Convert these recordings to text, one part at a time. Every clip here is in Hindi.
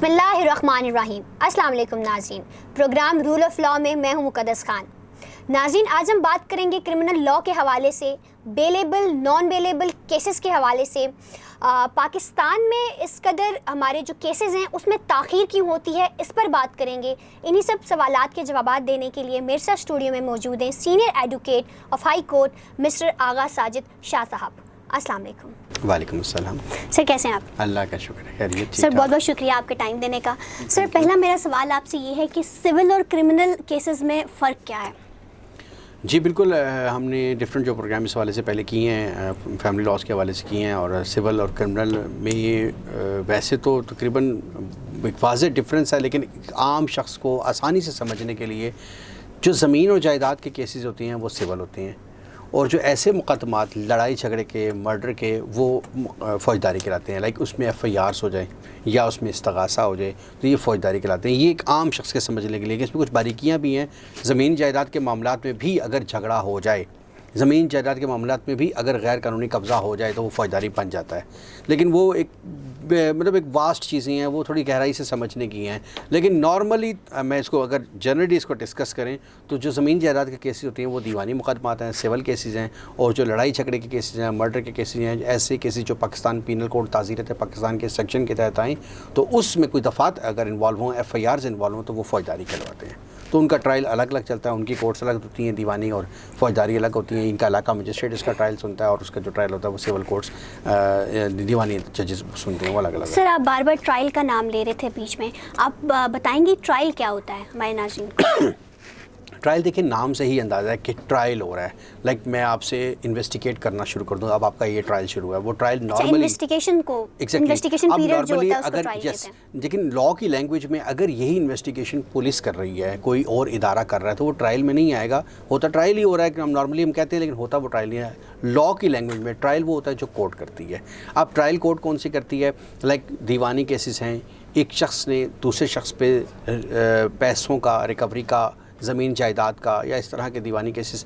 बिस्मिल्लाहिर्रहमानिर्रहीम। अस्सलाम वालेकुम नाज़रीन, प्रोग्राम रूल ऑफ़ लॉ में मैं हूं मुक़द्दस खान। नाज़रीन, आज हम बात करेंगे क्रिमिनल लॉ के हवाले से, बेलेबल नॉन बेलेबल केसेस के हवाले से। पाकिस्तान में इस कदर हमारे जो केसेस हैं उसमें ताख़ीर क्यों होती है, इस पर बात करेंगे। इन्हीं सब सवालात के जवाबात देने के लिए मेरे साथ स्टूडियो में मौजूद हैं senior advocate of high court mister Agha Sajid Shah साहब। अस्सलाम वालेकुम। वालेकुम अस्सलाम। सर, कैसे हैं आप? अल्लाह का शुक्र है, खैरियत। सर, बहुत बहुत शुक्रिया आपके टाइम देने का। सर, पहला मेरा सवाल आपसे ये है कि सिविल और क्रिमिनल केसेस में फ़र्क क्या है? जी बिल्कुल, हमने डिफरेंट जो प्रोग्राम इस हवाले से पहले किए हैं, फैमिली लॉस के हवाले से किए हैं, और सिविल और क्रिमिनल में ये वैसे तो तकरीबन एक वाज़ेह डिफरेंस है, लेकिन आम शख्स को आसानी से समझने के लिए जो ज़मीन और जायदाद के केसेस होती हैं वो सिविल होते हैं, और जो ऐसे मुकदमात लड़ाई झगड़े के, मर्डर के, वो फ़ौजदारी कहलाते हैं। लाइक उसमें FIRs हो जाए या उसमें इस्तगासा हो जाए तो ये फ़ौजदारी कहलाते हैं। ये एक आम शख्स के समझने के लिए, कि इसमें कुछ बारीकियाँ भी हैं। ज़मीन जायदाद के मामलात में भी अगर झगड़ा हो जाए, ज़मीन जायदाद के मामलात में भी अगर गैर कानूनी कब्ज़ा हो जाए तो वो फ़ौजदारी बन जाता है। लेकिन वो एक मतलब एक वास्ट चीज़ें हैं, वो थोड़ी गहराई से समझने की हैं। लेकिन नॉर्मली मैं इसको अगर जनरली इसको डिस्कस करें तो जो ज़मीन जायदाद के केसेस होते हैं वो दीवानी मुकदमात हैं, सिविल केसेस हैं, और जो लड़ाई झगड़े के केसेस हैं, मर्डर के केसेस हैं, ऐसे केसेस जो पाकिस्तान पीनल कोड ताज़ीरत पाकिस्तान के सेक्शन के तहत आएँ तो उसमें कोई दफ़ात अगर इन्वॉल्व हों, FIRs इन्वॉल्व हों, तो वो फ़ौजदारी कहलवाते हैं। तो उनका ट्रायल अलग अलग चलता है, उनकी कोर्ट्स अलग होती हैं, दीवानी और फ़ौजदारी अलग होती हैं। इनका इलाका मजिस्ट्रेट इसका ट्रायल सुनता है, और उसका जो ट्रायल होता है वो सिविल कोर्ट्स दीवानी जजेस सुनते हैं, वो अलग अलग। सर, आप बार बार ट्रायल का नाम ले रहे थे बीच में, आप बताएंगे ट्रायल क्या होता है हमारे नाज़रीन को? ट्रायल देखिए, नाम से ही अंदाज़ा है कि ट्रायल हो रहा है। लाइक मैं आपसे इन्वेस्टिगेट करना शुरू कर दूँ, अब आपका ये ट्रायल शुरू है। वो ट्रायल नॉर्मली इन्वेस्टिगेशन को इन्वेस्टिगेशन पीरियड जो होता है उसको ट्रायल कहते हैं। लेकिन लॉ की लैंग्वेज में अगर यही इन्वेस्टिगेशन पुलिस कर रही है, कोई और इदारा कर रहा है, तो वो ट्रायल में नहीं आएगा। होता ट्रायल ही हो रहा है कि हम नॉर्मली हम कहते हैं, लेकिन होता वो ट्रायल नहीं है। लॉ की लैंग्वेज में ट्रायल वो होता है जो कोर्ट करती है। अब ट्रायल कोर्ट कौन सी करती है? लाइक दीवानी केसेस हैं, एक शख्स ने दूसरे शख्स पे पैसों का रिकवरी का, ज़मीन जायदाद का, या इस तरह के दीवानी केसेस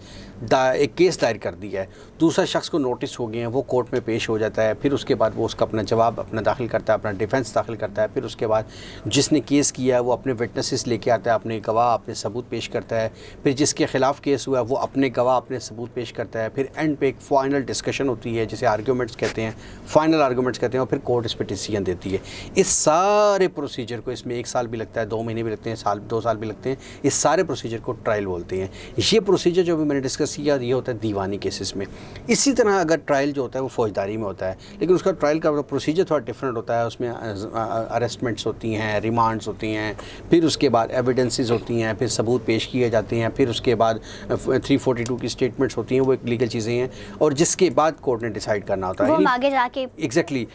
एक केस दायर कर दिया है, दूसरा शख्स को नोटिस हो गए हैं, वो कोर्ट में पेश हो जाता है। फिर उसके बाद वो उसका अपना जवाब अपना दाखिल करता है, अपना डिफेंस दाखिल करता है। फिर उसके बाद जिसने केस किया है वो अपने विटनेसेस लेके आता है, अपने गवाह, अपने सबूत पेश करता है। फिर जिसके ख़िलाफ़ केस हुआ है वो अपने गवाह, अपने सबूत पेश करता है। फिर एंड पे एक फ़ाइनल डिस्कशन होती है, जिसे आर्ग्यूमेंट्स कहते हैं, फ़ाइनल आर्ग्यूमेंट्स कहते हैं, और फिर कोर्ट इस पर डिसीजन देती है। इस सारे प्रोसीजर को, इसमें 1 साल भी लगता है, 2 महीने भी लगते हैं, 2 साल भी लगते हैं, इस सारे प्रोसीजर को ट्रायल बोलते हैं। ये प्रोसीजर जो भी मैंने डिस्कस किया ये होता है दीवानी केसेस में। इसी तरह अगर ट्रायल जो होता है वो फ़ौजदारी में होता है, लेकिन उसका ट्रायल का प्रोसीजर थोड़ा डिफरेंट होता है। उसमें अरेस्टमेंट्स होती हैं, रिमांड्स होती हैं, फिर उसके बाद एविडेंसेस होती हैं, फिर सबूत पेश किए जाते हैं, फिर उसके बाद 342 की स्टेटमेंट्स होती हैं, वो एक लीगल चीज़ें हैं, और जिसके बाद कोर्ट ने डिसाइड करना होता है, आगे जाके एग्जैक्टली।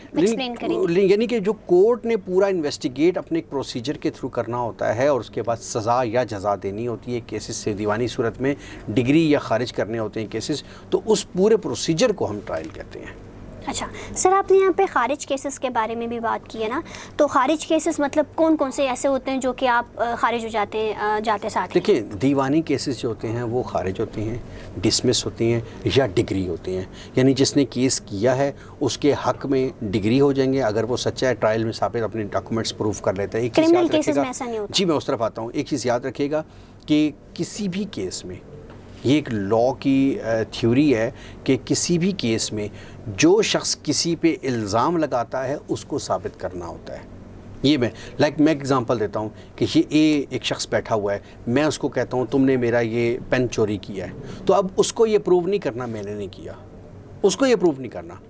यानी कि जो कोर्ट ने पूरा इन्वेस्टिगेट अपने एक प्रोसीजर के थ्रू करना होता है, और उसके बाद सज़ा या जज़ा देनी होती है केसेस से। दीवानी सूरत में डिग्री या खारिज करने होते हैं केसेस, तो उस पूरे प्रोसीजर को हम ट्रायल कहते हैं। अच्छा सर, आपने यहाँ पे खारिज केसेस के बारे में भी बात की है ना, तो खारिज केसेस मतलब कौन कौन से ऐसे होते हैं जो कि आप खारिज हो जाते हैं जाते साथ? देखिए, दीवानी केसेस जो होते हैं वो खारिज होती हैं, डिसमिस होती हैं, या डिग्री होती हैं। यानी जिसने केस किया है उसके हक में डिग्री हो जाएंगे अगर वो सच्चा है, ट्रायल में साबित अपने डॉक्यूमेंट्स प्रूव कर लेता है। क्रिमिनल केसेस में ऐसा नहीं होता। जी, मैं उस तरफ आता हूँ। एक चीज़ याद रखिएगा कि किसी भी केस में, ये एक लॉ की थ्योरी है कि किसी भी केस में जो शख्स किसी पे इल्ज़ाम लगाता है उसको साबित करना होता है। ये मैं एग्ज़ाम्पल देता हूँ कि ये एक शख्स बैठा हुआ है, मैं उसको कहता हूँ तुमने मेरा ये पेन चोरी किया है, तो अब उसको ये प्रूव नहीं करना मैंने नहीं किया, उसको ये प्रूव नहीं करना,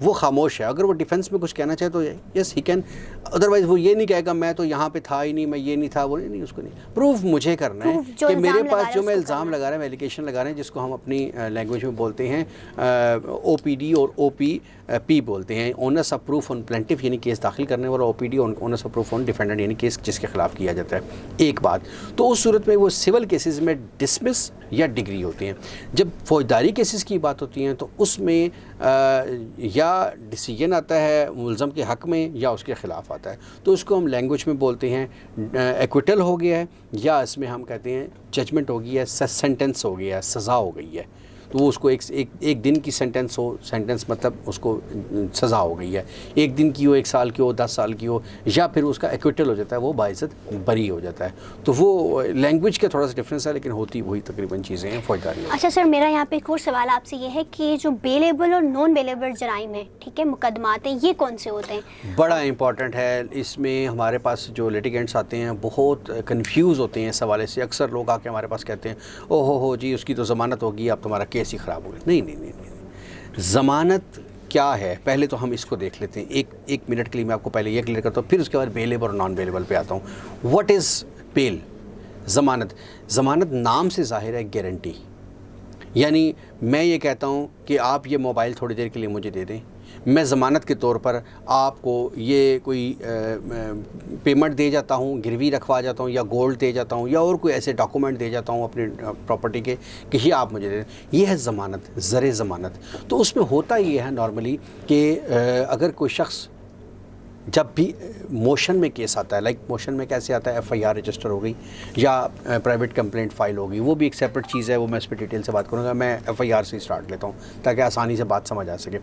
वो खामोश है। अगर वो डिफेंस में कुछ कहना चाहे तो यस ही कैन, अदरवाइज़ वो ये नहीं कहेगा मैं तो यहाँ पे था ही नहीं, मैं ये नहीं था, वो नहीं, उसको नहीं। प्रूफ मुझे करना है कि मेरे पास जो मैं इल्ज़ाम लगा रहा है, मैं एलिगेशन लगा रहे हैं, जिसको हम अपनी लैंग्वेज में बोलते हैं OPD और OPP बोलते हैं, owners of proof on plaintiff, यानी केस दाखिल करने वाला, OPD owners of proof on defendant, यानी केस जिसके खिलाफ किया जाता है। एक बात तो उस सूरत में वो सिविल केसेस में डिसमिस या डिग्री होती हैं। जब फौजदारी केसेस की बात होती हैं तो उसमें या डिसीजन आता है मुल्ज़म के हक़ में या उसके ख़िलाफ़ आता है, तो उसको हम लैंग्वेज में बोलते हैं एक्विटल हो गया है, या इसमें हम कहते हैं जजमेंट हो गई है, सेंटेंस हो गया है, सज़ा हो गई है। तो वो उसको एक दिन की सेंटेंस हो, सेंटेंस मतलब उसको सज़ा हो गई है, 1 दिन की हो, 1 साल की हो, 10 साल की हो, या फिर उसका एक्विटल हो जाता है, वो बाइज़्ज़त बरी हो जाता है। तो वो लैंग्वेज का थोड़ा सा डिफरेंस है, लेकिन होती वही तकरीबन चीज़ें हैं फौजदारी। अच्छा सर, मेरा यहाँ पे एक और सवाल आपसे ये है कि जो बेलेबल और नॉन बेलेबल जराइम है, ठीक है, मुकदमात हैं, ये कौन से होते हैं? बड़ा इंपॉर्टेंट है। इसमें हमारे पास जो लिटिगेंट्स आते हैं बहुत कंफ्यूज होते हैं इस हवाले से। अक्सर लोग आके हमारे पास कहते हैं ओहो हो जी उसकी तो ज़मानत होगी, अब तुम्हारा केस ही ख़राब हो गया। नहीं नहीं नहीं नहीं, ज़मानत क्या है पहले तो हम इसको देख लेते हैं। एक मिनट के लिए मैं आपको पहले ये क्लियर करता हूँ, फिर उसके बाद बेलेबल और नॉन बेलेबल पे आता हूँ। What is bail? ज़मानत, ज़मानत नाम से ज़ाहिर है गारंटी। यानी मैं ये कहता हूँ कि आप ये मोबाइल थोड़ी देर के लिए मुझे दे दें, मैं ज़मानत के तौर पर आपको ये कोई पेमेंट दे जाता हूँ, गिरवी रखवा जाता हूँ, या गोल्ड दे जाता हूँ, या और कोई ऐसे डॉक्यूमेंट दे जाता हूँ अपनी प्रॉपर्टी के कि ये आप मुझे दे दें। ये है ज़मानत, ज़र ज़मानत। तो उसमें होता ये है नॉर्मली कि अगर कोई शख्स जब भी मोशन में केस आता है, लाइक मोशन में कैसे आता है, FIR रजिस्टर हो गई या प्राइवेट कंप्लेंट फ़ाइल होगी, वो भी एक सेपरेट चीज़ है, वो मैं इस पर डिटेल से बात करूँगा। मैं FIR से स्टार्ट लेता हूँ ताकि आसानी से बात समझ आ सके।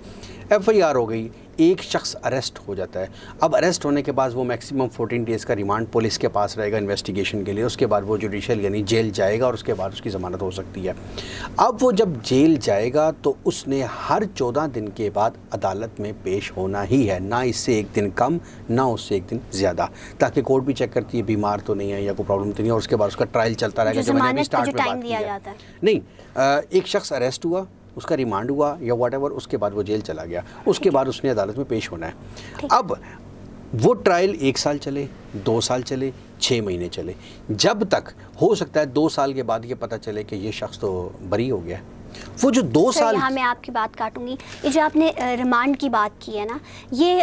FIR हो गई, एक शख्स अरेस्ट हो जाता है। अब अरेस्ट होने के बाद वो मैक्सिमम 14 डेज़ का रिमांड पुलिस के पास रहेगा इन्वेस्टिगेशन के लिए। उसके बाद वो जुडिशल यानी जेल जाएगा और उसके बाद उसकी ज़मानत हो सकती है। अब वो जब जेल जाएगा तो उसने हर 14 दिन के बाद अदालत में पेश होना ही है, ना इससे 1 दिन कम ना उससे 1 दिन ज़्यादा, ताकि कोर्ट भी चेक करती है बीमार तो नहीं है या कोई प्रॉब्लम तो नहीं है, और उसके बाद उसका ट्रायल चलता रहेगा। जो मैंने अभी स्टार्ट में बात की नहीं, एक शख्स अरेस्ट हुआ, उसका रिमांड हुआ या व्हाटएवर, उसके बाद वो जेल चला गया, उसके बाद उसने अदालत में पेश होना है। अब वो ट्रायल 1 साल चले, 2 साल चले, 6 महीने चले, जब तक हो सकता है 2 साल के बाद ये पता चले कि ये शख्स तो बरी हो गया। वो जो 2 साल, यहाँ मैं आपकी बात काटूंगी। ये जो आपने रिमांड की बात की है ना, ये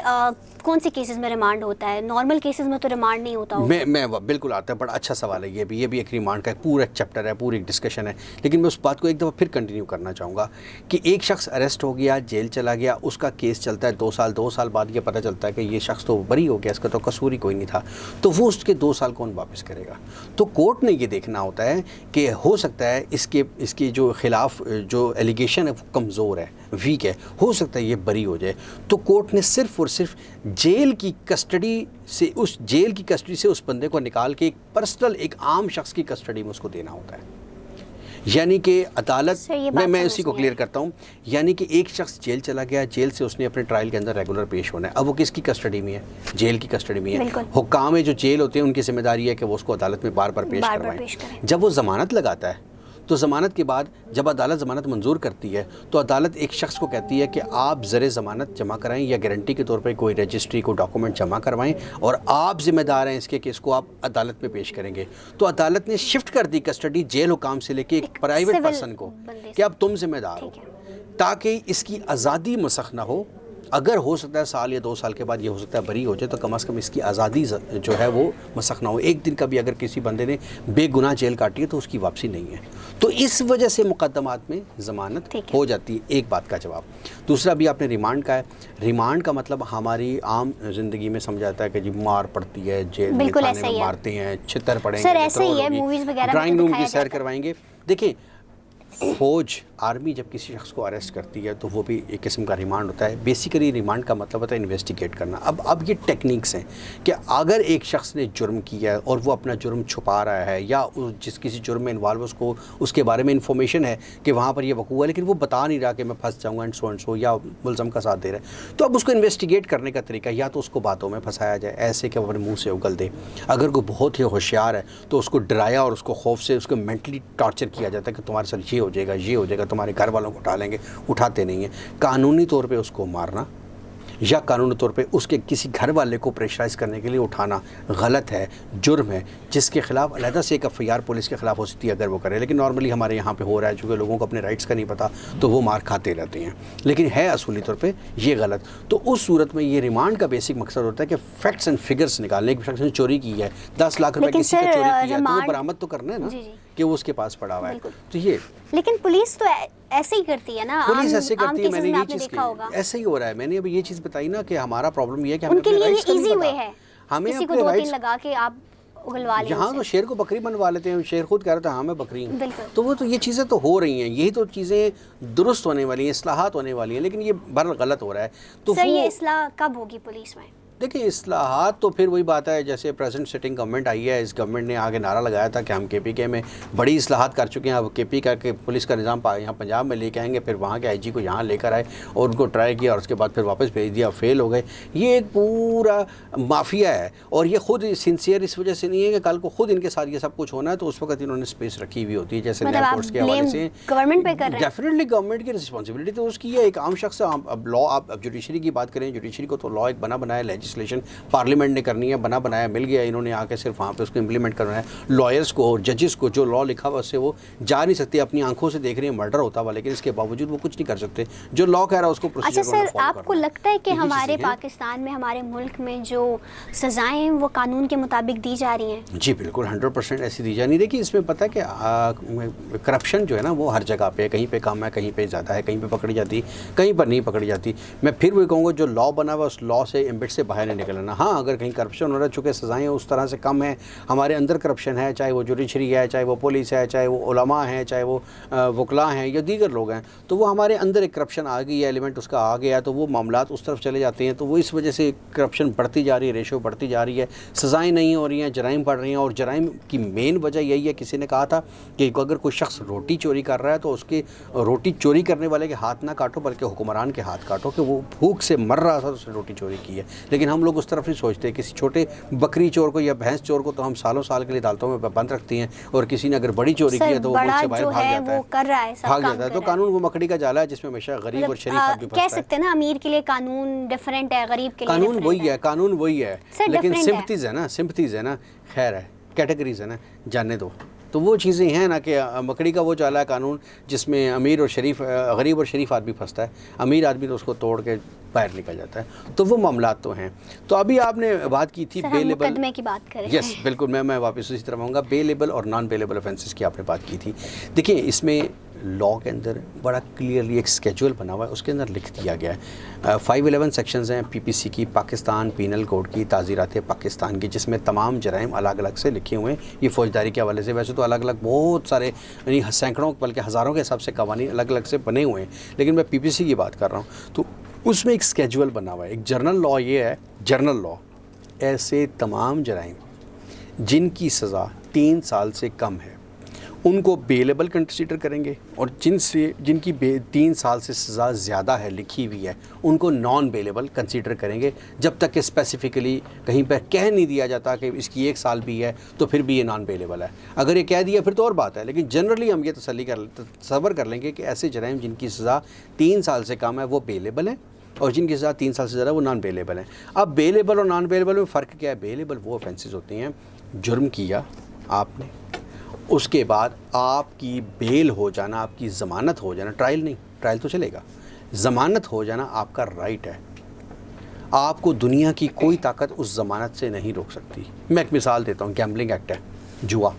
कौन से केसेस में रिमांड होता है? नॉर्मल केसेस में तो रिमांड नहीं होता होगा। मैं बिल्कुल आता है, बड़ा अच्छा सवाल है ये भी एक रिमांड का पूरा एक चैप्टर है, पूरी एक डिस्कशन है। लेकिन मैं उस बात को एक दफ़ा फिर कंटिन्यू करना चाहूँगा कि एक शख्स अरेस्ट हो गया, जेल चला गया, उसका केस चलता है 2 साल, 2 साल बाद ये पता चलता है कि ये शख्स तो बरी हो गया, इसका तो कसूर ही कोई नहीं था, तो वो उसके 2 साल कौन वापस करेगा? तो कोर्ट ने ये देखना होता है कि हो सकता है इसके जो खिलाफ जो एलिगेशन है वो कमज़ोर है, वीक है, हो सकता है ये बरी हो जाए। तो कोर्ट ने सिर्फ़ और सिर्फ जेल की कस्टडी से उस बंदे को निकाल के एक पर्सनल, एक आम शख्स की कस्टडी में उसको देना होता है। यानी कि अदालत, मैं उसी को क्लियर करता हूँ, यानी कि एक शख्स जेल चला गया, जेल से उसने अपने ट्रायल के अंदर रेगुलर पेश होना है। अब वो किसकी कस्टडी में है? जेल की कस्टडी में है। हुक्काम जो जेल होते हैं उनकी जिम्मेदारी है कि वो उसको अदालत में बार बार पेश करवाएं। जब वो ज़मानत लगाता है तो ज़मानत के बाद जब अदालत ज़मानत मंजूर करती है तो अदालत एक शख्स को कहती है कि आप ज़र ज़मानत जमा कराएं या गारंटी के तौर पर कोई रजिस्ट्री, कोई डॉक्यूमेंट जमा करवाएं, और आप ज़िम्मेदार हैं इसके कि इसको आप अदालत में पेश करेंगे। तो अदालत ने शिफ्ट कर दी कस्टडी जेल हुकाम से लेके एक प्राइवेट पर्सन को कि अब तुम ज़िम्मेदार हो, ताकि इसकी आज़ादी मसख ना हो। अगर हो सकता है साल या 2 साल के बाद ये हो सकता है बरी हो जाए, तो कम से कम इसकी आज़ादी जो है वो मसख ना हो। 1 दिन का भी अगर किसी बंदे ने बेगुनाह जेल काटी है तो उसकी वापसी नहीं है। तो इस वजह से मुकदमात में ज़मानत हो जाती है। एक बात का जवाब। दूसरा भी आपने रिमांड का है। रिमांड का मतलब हमारी आम जिंदगी में समझा जाता है कि जी मार पड़ती है, जेल में खाने में मारते हैं, छितर पड़ेंगे, ड्राइंग रूम की सैर करवाएंगे। देखिए, फौज, आर्मी जब किसी शख्स को अरेस्ट करती है तो वो भी एक किस्म का रिमांड होता है। बेसिकली रिमांड का मतलब होता है इन्वेस्टिगेट करना। अब ये टेक्निक्स हैं कि अगर एक शख्स ने जुर्म किया है और वो अपना जुर्म छुपा रहा है, या जिस किसी जुर्म में इन्वॉल्व है उसको उसके बारे में इंफॉर्मेशन है कि वहाँ पर ये वकूआ है, लेकिन वो बता नहीं रहा कि मैं फंस जाऊँगा एंड सो या मुलज़म का साथ दे रहा है, तो अब उसको इन्वेस्टिगेट करने का तरीका या तो उसको बातों में फंसाया जाए ऐसे कि वो अपने मुँह से उगल दे। अगर कोई बहुत ही होशियार है तो उसको डराया और उसको खौफ से उसको मेंटली टॉर्चर किया जाता है कि तुम्हारे साथ ये हो जाएगा, तुम्हारे घर वालों को उठा लेंगे, उठाते नहीं हैं। कानूनी तौर पे उसको मारना या कानूनी तौर पे उसके किसी घर वाले को प्रेशराइज़ करने के लिए उठाना गलत है, जुर्म है, जिसके खिलाफ अलहदा से एक FIR पुलिस के खिलाफ हो सकती है अगर वो करे। लेकिन नॉर्मली हमारे यहाँ पे हो रहा है, चूँकि लोगों को अपने राइट्स का नहीं पता तो वो मार खाते रहते हैं, लेकिन है असूली तौर पे ये गलत। तो उस सूरत में ये रिमांड का बेसिक मकसद होता है कि फैक्ट्स एंड फिगर्स निकालने। एक शख्स ने चोरी की है, 10 लाख रुपए किसी का चोरी किया है, तो वो बरामद तो करना है ना कि वो उसके पास पड़ा हुआ है। तो ये, लेकिन पुलिस तो ऐसे ही करती है ना, पुलिस ऐसे करती है। मैंने ये चीज़ ऐसे ही हो रहा है। मैंने अभी ये चीज़ बताई ना कि हमारा प्रॉब्लम ये है कि उनके लिए ये इजी वे है, हमें किसी को 2-3 लगा के आप उगलवा लें यहाँ उनसे। तो शेर को बकरी बनवा लेते हैं, शेर खुद कह रहा था हाँ मैं बकरी हूँ। बिल्कुल। तो वो तो ये चीज़ें तो हो रही हैं, यही तो चीज़ें दुरुस्त होने वाली हैं, इस्लाहात होने वाली हैं, लेकिन ये बहरहाल गलत हो रहा है। तो सर वो ये इस्लाह कब होगी पुलिस में? देखिए इस्लाहात तो फिर वही बात है, जैसे प्रेजेंट सिटिंग गवर्नमेंट आई है, इस गवर्नमेंट ने आगे नारा लगाया था कि हम KPK में बड़ी इस्लाहात कर चुके हैं, अब KP करके पुलिस का निज़ाम यहाँ पंजाब में लेके आएंगे, फिर वहाँ के IG को यहाँ लेकर आए और उनको ट्राई किया और उसके बाद फिर वापस भेज दिया, फेल हो गए। ये एक पूरा माफिया है और ये खुद सिंसियर इस वजह से नहीं है कि कल को खुद इनके साथ ये सब कुछ होना है तो उस वक्त इन्होंने स्पेस रखी हुई होती है, जैसे मतलब लैंड कोर्ट्स के हवाले से गवर्नमेंट पे कर रहे हैं। डेफिनेटली गवर्नमेंट की रिस्पॉन्सिबिलिटी तो उसकी है, एक आम शख्स। अब लॉ, आप अब जुडिशरी की बात करें, जुडिशरी को तो लॉ एक बना बनाया, लेजिस्लेशन पार्लियामेंट ने करनी है, बना बनाया मिल गया, इन्होंने आके सिर्फ वहाँ पे उसको इम्प्लीमेंट करना है। लॉयर्स को और जजेस को जो लॉ लिखा हुआ उससे वो जा नहीं सकते, अपनी आंखों से देख रहे हैं मर्डर होता हुआ, लेकिन इसके बावजूद वो कुछ नहीं कर सकते, जो लॉ कह रहा है उसको प्रोसीजर अच्छा सर, आपको लगता है कि हमारे पाकिस्तान में, हमारे मुल्क में जो सज़ाएं हैं वो कानून के मुताबिक दी जा रही हैं? जी बिल्कुल 100% ऐसी दी जा नहीं। देखिए इसमें पता है कि करप्शन जो है ना वो हर जगह पे है, कहीं पे कम है, कहीं पे ज़्यादा है, कहीं पे पकड़ी जाती, कहीं पर नहीं पकड़ी जाती। मैं फिर वही कहूँगा जो लॉ बना हुआ उस लॉ से एम्बिट से बाहर नहीं निकलना। हाँ अगर कहीं करप्शन हो रहा है, चूँकि सज़ाएँ उस तरह से कम है, हमारे अंदर करप्शन है, चाहे वो जुडिशरी है, चाहे वो पुलिस है, चाहे वो उलमा है, चाहे वो वकला हैं या दीगर लोग हैं, तो वो हमारे अंदर एक करप्शन आ गई है, एलिमेंट उसका आ गया, तो वो मामलात उस तरफ चले जाते हैं, तो वो इस वजह से करप्शन बढ़ती जा रही है, रेशो बढ़ती जा रही है, सज़ाएँ नहीं हो रही हैं, जराइम बढ़ रही हैं। और जराइम की मेन वजह यही है, किसी ने कहा था कि अगर कोई शख्स रोटी चोरी कर रहा है तो उसके रोटी चोरी करने वाले के हाथ ना काटो बल्कि हुक्मरान के हाथ काटो, कि वो भूख से मर रहा था तो उसने रोटी चोरी की है। लेकिन हम लोग उस तरफ नहीं सोचते। किसी छोटे बकरी चोर को या भैंस चोर को तो हम सालों साल के लिए अदालतों में बंद रखती हैं, और किसी ने अगर बड़ी चोरी की है तो वो मुल्क से बाहर भाग जाता है। तो कानून वो मकड़ी का जाला है जिसमें हमेशा गरीब और शरीफ आदमी फंसता है। कह सकते हैं ना, अमीर के लिए कानून डिफरेंट है, गरीब के लिए कानून वही है, कानून वही है, लेकिन सिंपथीज है ना, सिंपथीज है ना, खैर है, कैटेगरीज है ना, जाने दो। तो वो चीज़ें हैं ना कि मकड़ी का वो चाला है कानून जिसमें अमीर और शरीफ, गरीब और शरीफ आदमी फंसता है, अमीर आदमी तो उसको तोड़ के बाहर निकल जाता है। तो वो मामलात तो हैं। तो अभी आपने बात की थी बेलेबल, मुकदमे की बात करें। यस बिल्कुल, मैं वापस उसी तरफ आऊँगा। बेलेबल और नॉन बेलेबल ऑफेंसेस की आपने बात की थी। देखिए इसमें लॉ के अंदर बड़ा क्लियरली एक स्केड्यूल बना हुआ है, उसके अंदर लिख दिया गया है। 511 सेक्शंस हैं PPC की, पाकिस्तान पीनल कोड की, ताज़ीरात पाकिस्तान की, जिसमें तमाम जराइम अलग अलग से लिखे हुए हैं। ये फ़ौजदारी के हवाले से, वैसे तो अलग अलग बहुत सारे यानी सैकड़ों बल्कि हज़ारों के हिसाब से कवानीन अलग अलग से बने हुए हैं, लेकिन मैं PPC की बात कर रहा हूँ। तो उसमें एक स्केड्यूल बना हुआ है। एक जर्नल लॉ ये है, जर्नल लॉ ऐसे तमाम जराइम जिनकी सज़ा 3 साल से कम है उनको बेलेबल कंसिडर करेंगे, और जिनकी 3 साल से सज़ा ज़्यादा है लिखी हुई है उनको नॉन बेलेबल कंसिडर करेंगे, जब तक कि स्पेसिफिकली कहीं पर कह नहीं दिया जाता कि इसकी 1 साल भी है तो फिर भी ये नॉन बेलेबल है। अगर ये कह दिया फिर तो और बात है, लेकिन जनरली हम ये तसव्वुर कर लेंगे कि ऐसे जराइम जिनकी सज़ा 3 साल से कम है वो बेलेबल हैं, और जिनके साथ 3 साल से ज़्यादा वो नॉन बेलेबल हैं। अब बेलेबल और नॉन बेलेबल में फ़र्क क्या है? बेलेबल वो ऑफेंसेस होती हैं, जुर्म किया आपने, उसके बाद आपकी बेल हो जाना, आपकी ज़मानत हो जाना, ट्रायल नहीं, ट्रायल तो चलेगा, ज़मानत हो जाना आपका राइट है। आपको दुनिया की कोई ताकत उस ज़मानत से नहीं रोक सकती। मैं एक मिसाल देता हूँ, गैम्बलिंग एक्ट है, जुआ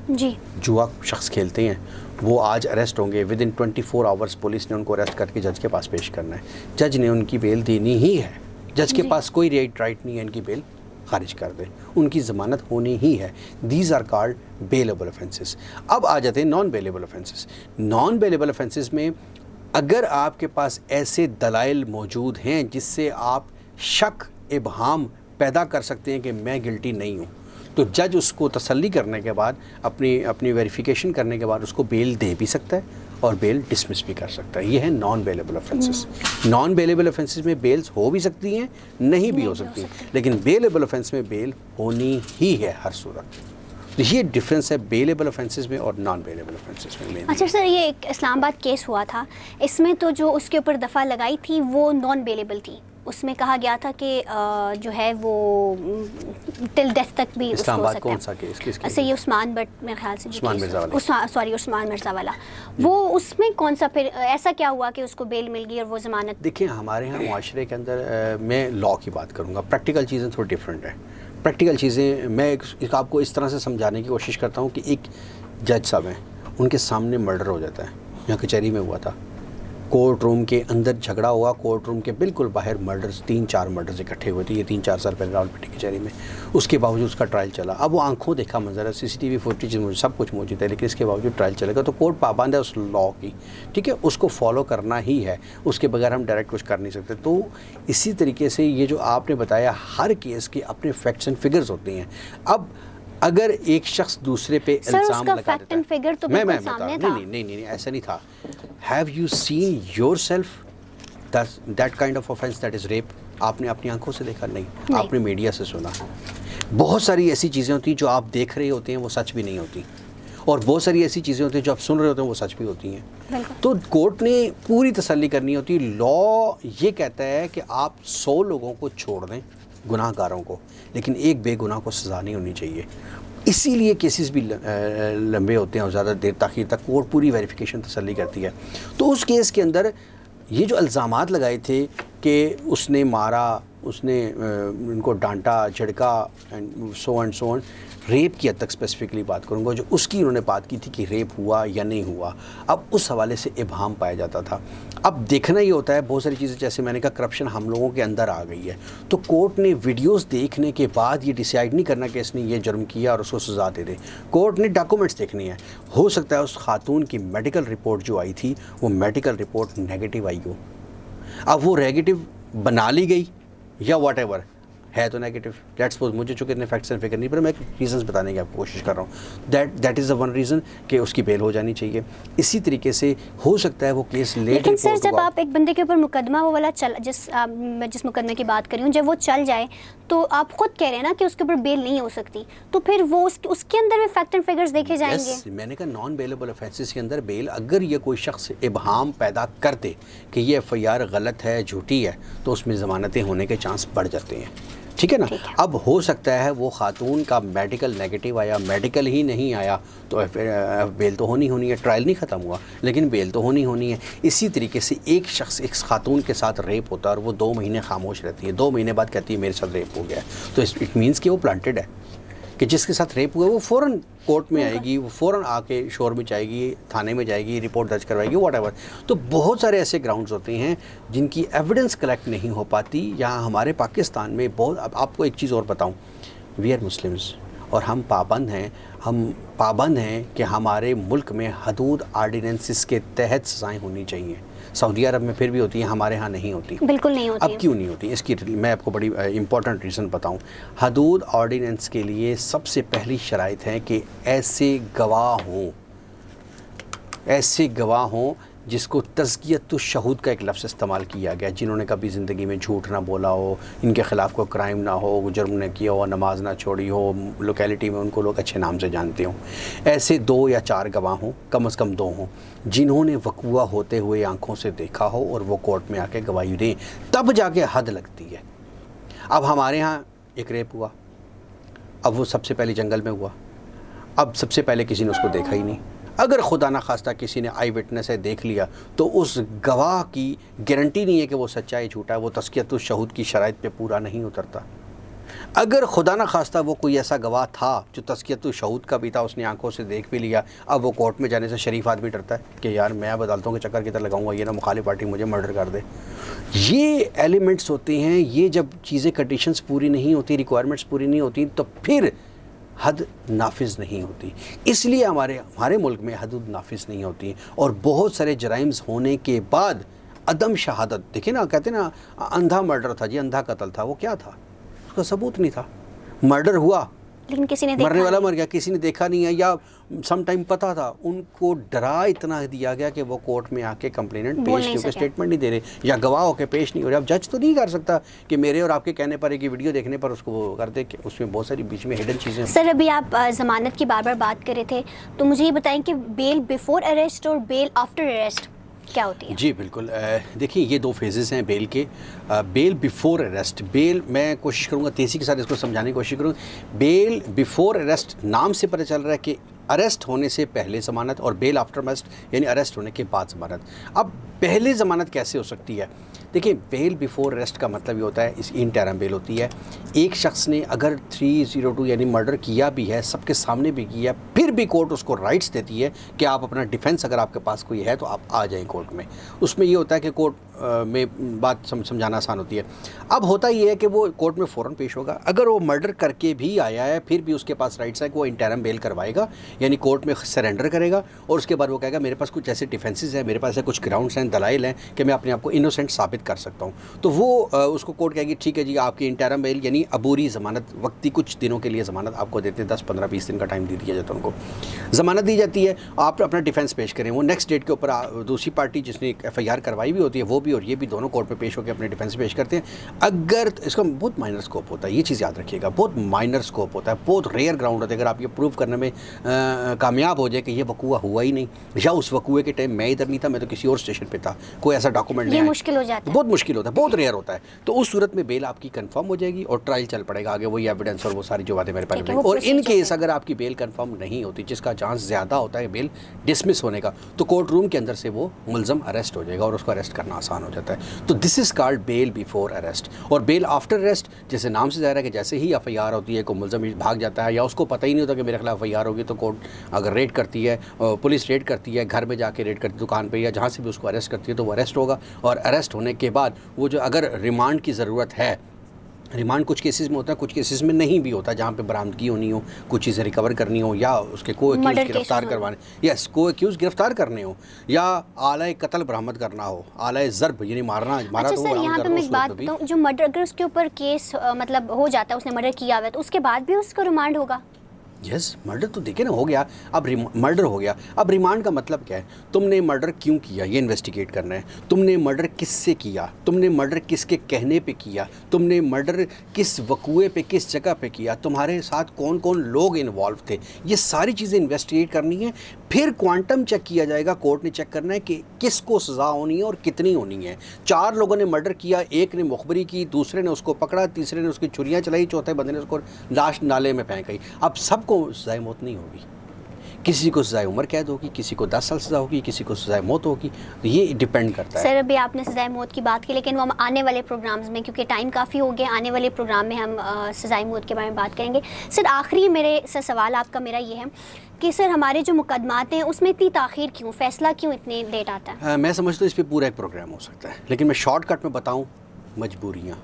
जी, जुआ शख्स खेलते हैं, वो आज अरेस्ट होंगे, विद इन 24 आवर्स पुलिस ने उनको अरेस्ट करके जज के पास पेश करना है। जज ने उनकी बेल देनी ही है, जज के पास कोई राइट नहीं है इनकी बेल खारिज कर दे, उनकी ज़मानत होनी ही है। These are called bailable offences. अब आ जाते हैं non bailable offences. Non bailable offences में अगर आपके पास ऐसे दलाइल मौजूद हैं जिससे आप शक इबहाम पैदा कर सकते हैं कि मैं गिल्टी नहीं हूँ, तो जज उसको तसल्ली करने के बाद अपनी वेरिफिकेशन करने के बाद उसको बेल दे भी सकता है और बेल डिसमिस भी कर सकता है। ये है non bailable offences. Non bailable offences में बेल्स हो भी सकती हैं, नहीं भी हो सकती, लेकिन बेलेबल ऑफेंस में बेल होनी ही है हर सूरत। तो ये डिफरेंस है बेलेबल ऑफेंसेस में और नॉन बेलेबल ऑफेंसेस में। अच्छा सर, ये एक इस्लामाबाद केस हुआ था, इसमें तो जो उसके ऊपर दफ़ा लगाई थी वो नॉन बेलेबल थी। उसमें कहा गया था कि जो है वो टिल डेथ तक भी उसको हो सकता है। कौन सा केस? किसका? अच्छा, ये उस्मान बट मेरे ख्याल से उस्मान मिर्ज़ा वाला, उस्मान मिर्ज़ा वाला, वो उसमें कौन सा फिर ऐसा क्या हुआ कि उसको बेल मिल गई और वो ज़मानत? देखिए हमारे यहाँ मुआशरे के अंदर मैं लॉ की बात करूँगा, प्रैक्टिकल चीज़ें थोड़ी डिफरेंट है। प्रैक्टिकल चीज़ें मैं आपको इस तरह से समझाने की कोशिश करता हूँ कि एक जज साहब हैं, उनके सामने मर्डर हो जाता है, यहाँ कचहरी में हुआ था, कोर्ट रूम के अंदर झगड़ा हुआ, कोर्ट रूम के बिल्कुल बाहर मर्डर्स, 3-4 मर्डर्स इकट्ठे हुए थे, ये 3-4 साल पहले रावलपिंडी कचहरी में। उसके बावजूद उसका ट्रायल चला। अब वो आंखों देखा मंजर है, CCTV फुटेज सब कुछ मौजूद है, लेकिन इसके बावजूद ट्रायल चलेगा। तो कोर्ट पाबंद है उस लॉ की, ठीक है, उसको फॉलो करना ही है, उसके बगैर हम डायरेक्ट कुछ कर नहीं सकते। तो इसी तरीके से ये जो आपने बताया, हर केस के अपने फैक्ट्स एंड फिगर्स होते हैं। अब अगर एक शख्स दूसरे पे इल्जाम लगा फैक्ट एंड फिगर तो बिल्कुल सामने था। नहीं ऐसा नहीं था। Have you seen yourself that kind of offence that is rape? आपने अपनी आंखों से देखा? नहीं। आपने मीडिया से सुना। बहुत सारी ऐसी चीज़ें होती हैं जो आप देख रहे होते हैं वो सच भी नहीं होती, और बहुत सारी ऐसी चीज़ें होती हैं जो आप सुन रहे होते हैं वो सच भी होती हैं। तो कोर्ट ने पूरी तसल्ली करनी होती है। लॉ ये कहता है कि आप 100 लोगों को छोड़ दें, गुनाहगारों को, लेकिन एक बेगुनाह को सज़ा नहीं होनी चाहिए। इसीलिए केसेस भी लंबे होते हैं और ज़्यादा देर ताख़ीर तक कोर्ट पूरी वेरिफिकेशन तसल्ली करती है। तो उस केस के अंदर ये जो इल्ज़ामात लगाए थे कि उसने मारा, उसने उनको डांटा, झड़का एंड सो ऑन, रेप की हद तक स्पेसिफिकली बात करूँगा, जो उसकी उन्होंने बात की थी कि रेप हुआ या नहीं हुआ। अब उस हवाले से इबहम पाया जाता था। अब देखना ये होता है, बहुत सारी चीज़ें, जैसे मैंने कहा करप्शन हम लोगों के अंदर आ गई है, तो कोर्ट ने वीडियोस देखने के बाद ये डिसाइड नहीं करना कि इसने ये जुर्म किया और उसको सज़ा दे दे। कोर्ट ने डॉक्यूमेंट्स देखनी है। हो सकता है उस खातून की मेडिकल रिपोर्ट जो आई थी वो मेडिकल रिपोर्ट नेगेटिव आई हो। अब वो नेगेटिव बना ली गई या वॉट एवर है, तो नेगेटिव, लेट्स सपोज, मुझे चूँकि इतने फैक्ट्स एंड फिगर नहीं, पर मैं रीजंस बताने की आपको कोशिश कर रहा हूँ। That is the one reason कि उसकी बेल हो जानी चाहिए। इसी तरीके से हो सकता है वो केस लेट। लेकिन सर, जब आप एक बंदे के ऊपर मुकदमा वो वाला चल, मैं जिस मुकदमे की बात कर रही हूँ, जब वो चल जाए तो आप खुद कह रहे हैं ना कि उसके ऊपर बेल नहीं हो सकती, तो फिर वो उसके अंदर में फैक्ट एंड फिगर्स देखे जाएंगे। मैंने कहा नॉन बेलेबल ऑफेंसेस के अंदर बेल, अगर ये कोई शख्स इबहाम पैदा कर दे कि ये FIR गलत है, झूठी है, तो उसमें ज़मानतें होने के चांस बढ़ जाते हैं, ठीक है ना। अब हो सकता है वो खातून का मेडिकल नेगेटिव आया, मेडिकल ही नहीं आया, तो बेल तो होनी है, ट्रायल नहीं ख़त्म हुआ लेकिन बेल तो होनी है। इसी तरीके से एक शख्स, एक खातून के साथ रेप होता है और वो 2 महीने खामोश रहती है, 2 महीने बाद कहती है मेरे साथ रेप हो गया, तो इट मीन्स कि वो प्लांटेड है, कि जिसके साथ रेप हुआ वो फ़ौरन कोर्ट में आएगी, वो फ़ौरन आके शोर में जाएगी, थाने में जाएगी, रिपोर्ट दर्ज करवाएगी, व्हाटएवर। तो बहुत सारे ऐसे ग्राउंड्स होते हैं जिनकी एविडेंस कलेक्ट नहीं हो पाती। यहाँ हमारे पाकिस्तान में बहुत, अब आपको एक चीज़ और बताऊँ, वी आर मुस्लिम्स और हम पाबंद हैं कि हमारे मुल्क में हदूद आर्डिनेंसेस के तहत सज़ाएँ होनी चाहिए। सऊदी अरब में फिर भी होती है, हमारे यहाँ नहीं होती, बिल्कुल नहीं होती। अब क्यों नहीं होती? इसकी मैं आपको बड़ी इंपॉर्टेंट रीज़न बताऊँ। हदूद ऑर्डिनेंस के लिए सबसे पहली शराइत है कि ऐसे गवाह हों जिसको तज़कियतुश शहूद का एक लफ्ज़ इस्तेमाल किया गया, जिन्होंने कभी ज़िंदगी में झूठ ना बोला हो, इनके ख़िलाफ़ कोई क्राइम ना हो, जुर्म न किया हो, नमाज ना छोड़ी हो, लोकेलिटी में उनको लोग अच्छे नाम से जानते हों। ऐसे 2 या 4 गवाह हों, कम से कम 2 हों, जिन्होंने वक़ुआ होते हुए आँखों से देखा हो और वो कोर्ट में आके गवाही दें, तब जाके हद लगती है। अब हमारे यहाँ एक रेप हुआ, अब वो सबसे पहले जंगल में हुआ, अब सबसे पहले किसी ने उसको देखा ही नहीं। अगर खुदा ना खास्ता किसी ने आई विटनेस है देख लिया, तो उस गवाह की गारंटी नहीं है कि वो सच्चा है झूठा है, वो तज़कियतुश शहूद की शराइत पे पूरा नहीं उतरता। अगर खुदा ना खास्ता वो कोई ऐसा गवाह था जो तज़कियतुश शहूद का भी था, उसने आंखों से देख भी लिया, अब वो कोर्ट में जाने से शरीफ आदमी डरता है कि यार मैं अब अदालतों के चक्कर की तरह लगाऊंगा, ये ना मुखालिफ पार्टी मुझे मर्डर कर दे। ये एलिमेंट्स होते हैं। ये जब चीज़ें, कंडीशंस पूरी नहीं होती, रिक्वायरमेंट्स पूरी नहीं होती, तो फिर हद नाफिज नहीं होती। इसलिए हमारे मुल्क में हदूद नाफिज नहीं होती और बहुत सारे जराइम्स होने के बाद अदम शहादत, देखिए ना, कहते ना अंधा मर्डर था जी, अंधा कत्ल था, वो क्या था? उसका सबूत नहीं था। मर्डर हुआ लेकिन किसी ने मरने वाला मर गया, किसी ने देखा नहीं है, या सम टाइम पता था, उनको डरा इतना दिया गया कि वो कोर्ट में आके कंप्लेनेंट पेश क्योंकि स्टेटमेंट नहीं दे रहे या गवाह होकर पेश नहीं हो रहे। अब जज तो नहीं कर सकता कि मेरे और आपके कहने पर, एक वीडियो देखने पर उसको वो कर दे, कि उसमें बहुत सारी बीच में हिडन चीज़ें। सर, अभी आप ज़मानत की बार बार बात कर रहे थे, तो मुझे ये बताएं कि बेल बिफोर अरेस्ट और बेल आफ्टर अरेस्ट क्या होती है? जी बिल्कुल, देखिए ये 2 फेजेस हैं बेल के। बेल बिफोर अरेस्ट, बेल मैं कोशिश करूँगा तेज़ी के साथ इसको समझाने की कोशिश करूँगा। बेल बिफोर अरेस्ट नाम से पता चल रहा है कि अरेस्ट होने से पहले ज़मानत, और बेल आफ्टर अरेस्ट यानी अरेस्ट होने के बाद ज़मानत। अब पहले ज़मानत कैसे हो सकती है? देखिए, बेल बिफोर अरेस्ट का मतलब ये होता है, इस इंटरम बेल होती है। एक शख्स ने अगर 302 यानी मर्डर किया भी है, सबके सामने भी किया, फिर भी कोर्ट उसको राइट्स देती है कि आप अपना डिफेंस अगर आपके पास कोई है तो आप आ जाएं कोर्ट में। उसमें ये होता है कि कोर्ट में बात समझाना आसान होती है। अब होता ये है कि वो कोर्ट में फ़ौरन पेश होगा। अगर वो मर्डर करके भी आया है फिर भी उसके पास राइट्स है कि वो इंटरम बेल करवाएगा, यानी कोर्ट में सरेंडर करेगा, और उसके बाद वो कहेगा मेरे पास कुछ ऐसे डिफेंसेस हैं, मेरे पास ऐसे कुछ ग्राउंड्स हैं, दलाइल हैं कि मैं अपने आप को इनोसेंट साबित कर सकता हूँ। तो वो उसको कोर्ट कहेगी ठीक है जी, आपकी इंटरम बेल यानी अबूरी ज़मानत, वक्ती कुछ दिनों के लिए ज़मानत आपको देते हैं, 10, 15, 20 दिन का टाइम दे दिया जाता है उनको, ज़मानत दी जाती है। आप अपना डिफेंस पेश करें, वो नेक्स्ट डेट के ऊपर दूसरी पार्टी जिसने FIR करवाई भी होती है वो भी और ये भी दोनों कोर्ट में पेश होकर अपने डिफेंस पेश करते हैं। अगर इसका बहुत माइनर स्कोप होता है, ये चीज़ याद रखिएगा, बहुत माइनर स्कोप होता है, बहुत रेयर ग्राउंड होता है। अगर आप ये प्रूव करने में कामयाब हो जाए कि ये वकूआ हुआ ही नहीं, या उस वकूए के टाइम मैं इधर नहीं था, मैं तो किसी और स्टेशन पे था, कोई ऐसा डॉक्यूमेंट नहीं, मुश्किल हो जाता है, बहुत मुश्किल होता है, बहुत रेयर होता है। तो उस सूरत में बेल आपकी कंफर्म हो जाएगी और ट्रायल चल पड़ेगा आगे, वही एविडेंस और वो सारी जो बातें मेरे पास हैं। और इन केस अगर आपकी बेल कंफर्म नहीं होती, जिसका चांस ज़्यादा होता है बेल डिसमिस होने का, तो कोर्ट रूम के अंदर से वो मुलज़म अरेस्ट हो जाएगा और उसको अरेस्ट करना आसान हो जाता है। तो this is called bail before arrest. और बेल आफ्टर अरेस्ट, जैसे नाम से ज़ाहिर है कि जैसे ही FIR होती है को मुलज़म भाग जाता है, या उसको पता ही नहीं होता कि मेरे खिलाफ FIR होगी, तो कोर्ट अगर रेड करती है, पुलिस रेड करती है, घर में जाके रेड करती है, दुकान पे या जहाँ से भी उसको अरेस्ट करती है, तो वो अरेस्ट होगा। और अरेस्ट होने के बाद वो जो अगर रिमांड की ज़रूरत है, रिमांड कुछ केसेस में होता है, कुछ केसेस में नहीं भी होता, जहाँ पे बरामदगी होनी हो, कुछ चीज़ें रिकवर करनी हो, या उसके को एक्यूज़ गिरफ्तार करवाने, यस को एक्यूज़ गिरफ्तार करने हो, या आला कत्ल बरामद करना हो, आला ज़र्ब यानी मारा अच्छा तो सर, यहाँ पे मैं एक बात बताऊँ, जो मर्डर अगर उसके ऊपर केस मतलब हो जाता है, उसने मर्डर किया हुआ है, तो उसके बाद भी उसको रिमांड होगा? यस, मर्डर तो देखिए ना, हो गया, अब मर्डर हो गया। अब रिमांड का मतलब क्या है? तुमने मर्डर क्यों किया ये इन्वेस्टिगेट करना है। तुमने मर्डर किससे किया, तुमने मर्डर किसके कहने पे किया, तुमने मर्डर किस वकूए पे, किस जगह पे किया, तुम्हारे साथ कौन कौन लोग इन्वॉल्व थे, ये सारी चीज़ें इन्वेस्टिगेट करनी है। फिर क्वांटम चेक किया जाएगा, कोर्ट ने चेक करना है कि किसको सज़ा होनी है और कितनी होनी है। 4 लोगों ने मर्डर किया, एक ने मुखबरी की, दूसरे ने उसको पकड़ा, तीसरे ने उसकी छुरियाँ चलाई, चौथे बंदे ने उसको लाश नाले में फेंक गई। अब सबको सज़ाए मौत नहीं होगी, किसी को सज़ाए उम्र कैद होगी, किसी को 10 साल सज़ा होगी, किसी को सज़ाए मौत होगी। ये डिपेंड करता है। सर, अभी आपने सज़ाए मौत की बात की, लेकिन वो हम आने वाले प्रोग्राम्स में, क्योंकि टाइम काफ़ी हो गया, आने वाले प्रोग्राम में हम सज़ाए मौत के बारे में बात करेंगे। सर, आखिरी मेरे से सवाल आपका मेरा ये है कि सर, हमारे जो मुकदमात हैं उसमें इतनी ताख़ीर क्यों, फ़ैसला क्यों इतने लेट आता है? मैं समझता हूँ इस पर पूरा एक प्रोग्राम हो सकता है, लेकिन मैं शॉर्टकट में बताऊँ, मजबूरियाँ,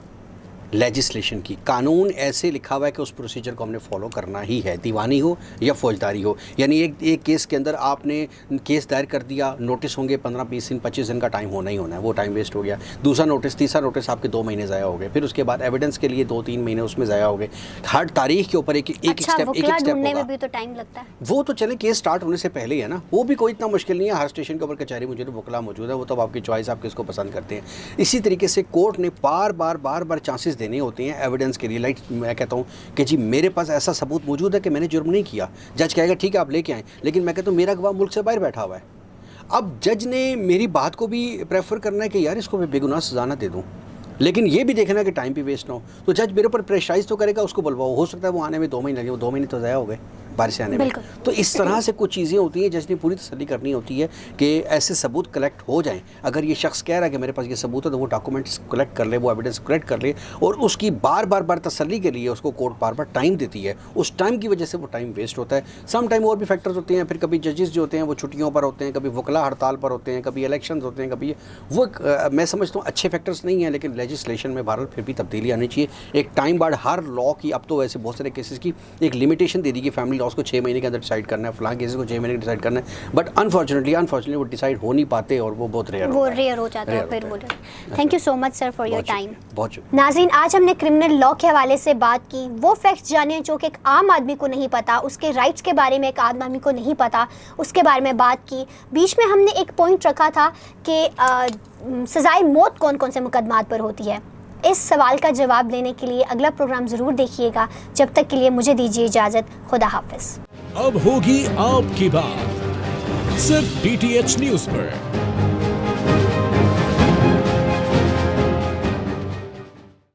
लेजिस्लेशन की, कानून ऐसे लिखा हुआ है कि उस प्रोसीजर को हमने फॉलो करना ही है, दीवानी हो या फौजदारी हो। यानी एक केस के अंदर आपने केस दायर कर दिया, नोटिस होंगे 15, 20 दिन, 25 दिन का टाइम होना ही होना है, वो टाइम वेस्ट हो गया। दूसरा नोटिस, तीसरा नोटिस, आपके 2 महीने ज़ाया हो गए। फिर उसके बाद एविडेंस के लिए 2-3 महीने उसमें ज़ाया हो गए। हर तारीख के ऊपर एक स्टेप होगा, भी तो टाइम लगता है। वो तो चले केस स्टार्ट होने से पहले ही है ना, वो भी कोई इतना मुश्किल नहीं है। हर स्टेशन के ऊपर कचहरी मौजूद है, वकला मौजूद है, वो तो आपकी चॉइस, आप किसको पसंद करते हैं। इसी तरीके से कोर्ट ने बार बार चांसेस देने होते हैं एविडेंस के लिए। लाइक मैं कहता हूँ कि जी मेरे पास ऐसा सबूत मौजूद है कि मैंने जुर्म नहीं किया, जज कहेगा ठीक है आप लेके आएँ, लेकिन मैं कहता हूँ मेरा गवाह मुल्क से बाहर बैठा हुआ है। अब जज ने मेरी बात को भी प्रेफर करना है कि यार इसको मैं बेगुनाह सज़ा ना दे दूँ, लेकिन ये भी देखना कि टाइम भी वेस्ट ना हो। तो जज मेरे ऊपर प्रेशराइज तो करेगा, उसको बुलवाओ, हो सकता है वो आने में 2 महीने लगे, वो 2 महीने तो ज़ाया हो गए बारिश से आने में। तो इस तरह से कुछ चीज़ें होती हैं, जज ने पूरी तसल्ली करनी होती है कि ऐसे सबूत कलेक्ट हो जाएं। अगर ये शख्स कह रहा है कि मेरे पास ये सबूत है, तो वो डॉक्यूमेंट्स कलेक्ट कर ले, वो एविडेंस कलेक्ट कर ले, और उसकी बार तसल्ली के लिए उसको कोर्ट बार टाइम देती है। उस टाइम की वजह से वो टाइम वेस्ट होता है। सम टाइम और भी फैक्टर्स होते हैं, फिर कभी जजेस जो होते हैं वो छुट्टियों पर होते हैं, कभी वकला हड़ताल पर होते हैं, कभी इलेक्शन होते हैं, कभी वो मैं समझता हूँ अच्छे फैक्टर्स नहीं हैं, लेकिन लेजिस्लेशन में बहरहाल फिर भी तब्दीली आनी चाहिए। एक टाइम बाद हर लॉ की, अब तो वैसे बहुत सारे केसेस की एक लिमिटेशन दे दी कि फैमिली लॉस को 6 महीने के अंदर डिसाइड करना है, फलां केसेस को 6 महीने डिसाइड करना है, बट अनफॉर्चुनेटली वो डिसाइड हो नहीं पाते और वो बहुत रेयर हो जाता है। फिर thank you so much sir for your time. बहुत नाज़रीन, आज हमने क्रिमिनल लॉ के हवाले से बात की, वो फैक्ट्स जाने जो कि एक आम आदमी को नहीं पता, उसके राइट्स के बारे में एक आम आदमी को नहीं पता, उसके बारे में बात की। बीच में हमने एक पॉइंट रखा था कि सज़ाए मौत कौन कौन से मुकदमात पर होती है। इस सवाल का जवाब देने के लिए अगला प्रोग्राम ज़रूर देखिएगा। जब तक के लिए मुझे दीजिए इजाज़त। खुदा हाफिज़। अब होगी आपकी बात सिर्फ DTH न्यूज़ पर।